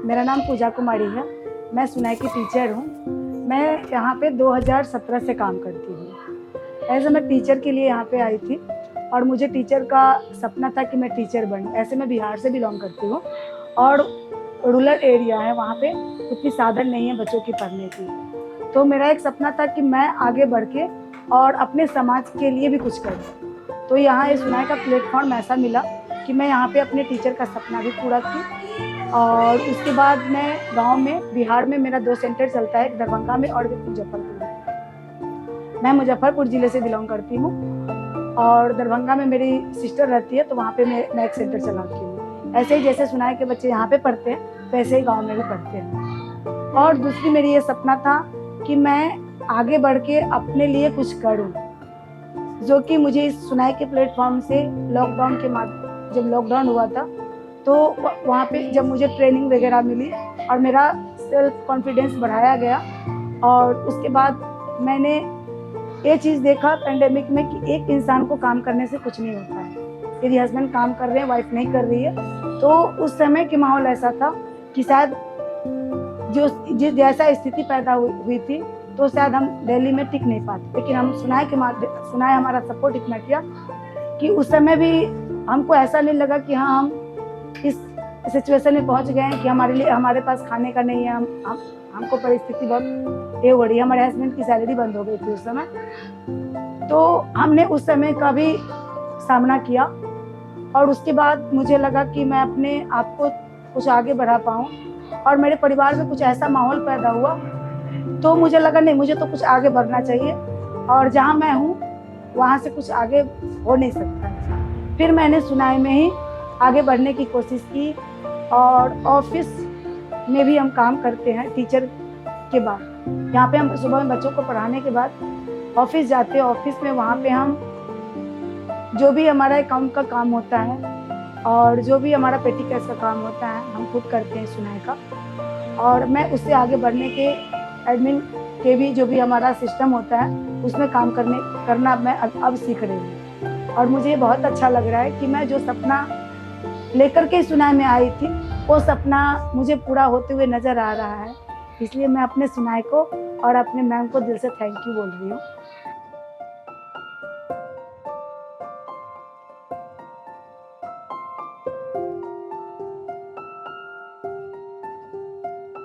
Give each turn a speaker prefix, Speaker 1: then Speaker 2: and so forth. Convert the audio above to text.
Speaker 1: मेरा नाम पूजा कुमारी है। मैं सुनाई की टीचर हूँ। मैं यहाँ पे 2017 से काम करती हूँ। ऐसे मैं टीचर के लिए यहाँ पे आई थी और मुझे टीचर का सपना था कि मैं टीचर बनूँ। ऐसे मैं बिहार से बिलोंग करती हूँ और रूरल एरिया है, वहाँ पे उतनी साधन नहीं है बच्चों की पढ़ने की। तो मेरा एक सपना था कि मैं आगे बढ़ के और अपने समाज के लिए भी कुछ करूँ। तो यहाँ ये सुनाई का प्लेटफॉर्म ऐसा मिला कि मैं यहाँ पे अपने टीचर का सपना भी पूरा की। और उसके बाद मैं गांव में, बिहार में मेरा 2 सेंटर चलता है, एक दरभंगा में और एक मुजफ्फरपुर में। मैं मुजफ्फरपुर ज़िले से बिलोंग करती हूँ और दरभंगा में मेरी सिस्टर रहती है, तो वहाँ पे मैं एक सेंटर चलाती हूँ। ऐसे ही जैसे सुनाई के बच्चे यहाँ पे पढ़ते हैं वैसे ही गाँव में भी पढ़ते हैं। और दूसरी मेरी ये सपना था कि मैं आगे बढ़ के अपने लिए कुछ करूँ, जो कि मुझे इस सुनाई के प्लेटफॉर्म से लॉकडाउन के जब लॉकडाउन हुआ था तो वहाँ पे जब मुझे ट्रेनिंग वगैरह मिली और मेरा सेल्फ कॉन्फिडेंस बढ़ाया गया। और उसके बाद मैंने ये चीज़ देखा पेंडेमिक में कि एक इंसान को काम करने से कुछ नहीं होता है। यदि हस्बैंड काम कर रहे हैं, वाइफ नहीं कर रही है, तो उस समय के माहौल ऐसा था कि शायद जिस जैसा स्थिति पैदा हुई थी तो शायद हम दिल्ली में टिक नहीं पाते। लेकिन हम सुनाई हमारा सपोर्ट इतना किया कि उस समय भी हमको ऐसा नहीं लगा कि हाँ हम इस सिचुएशन में पहुंच गए हैं कि हमारे पास खाने का नहीं है। हमको परिस्थिति बहुत ये हो रही है। हमारे हस्बैंड की सैलरी बंद हो गई थी उस समय, तो हमने उस समय का भी सामना किया। और उसके बाद मुझे लगा कि मैं अपने आप को कुछ आगे बढ़ा पाऊँ और मेरे परिवार में कुछ ऐसा माहौल पैदा हुआ तो मुझे लगा नहीं, मुझे तो कुछ आगे बढ़ना चाहिए और जहाँ मैं हूँ वहाँ से कुछ आगे हो नहीं सकता। फिर मैंने सुनाई में ही आगे बढ़ने की कोशिश की और ऑफिस में भी हम काम करते हैं टीचर के बाद। यहाँ पे हम सुबह में बच्चों को पढ़ाने के बाद ऑफिस जाते हैं। ऑफिस में वहाँ पे हम जो भी हमारा अकाउंट का काम होता है और जो भी हमारा पेटी कैश का काम होता है हम खुद करते हैं सुनाई का। और मैं उससे आगे बढ़ने के एडमिन के भी जो भी हमारा सिस्टम होता है उसमें काम करना मैं अब सीख रही हूँ। और मुझे बहुत अच्छा लग रहा है कि मैं जो सपना लेकर के सुनाई में आई थी वो सपना मुझे पूरा होते हुए नजर आ रहा है। इसलिए मैं अपने सुनाई को और अपने मैम को दिल से थैंक यू बोल रही हूँ।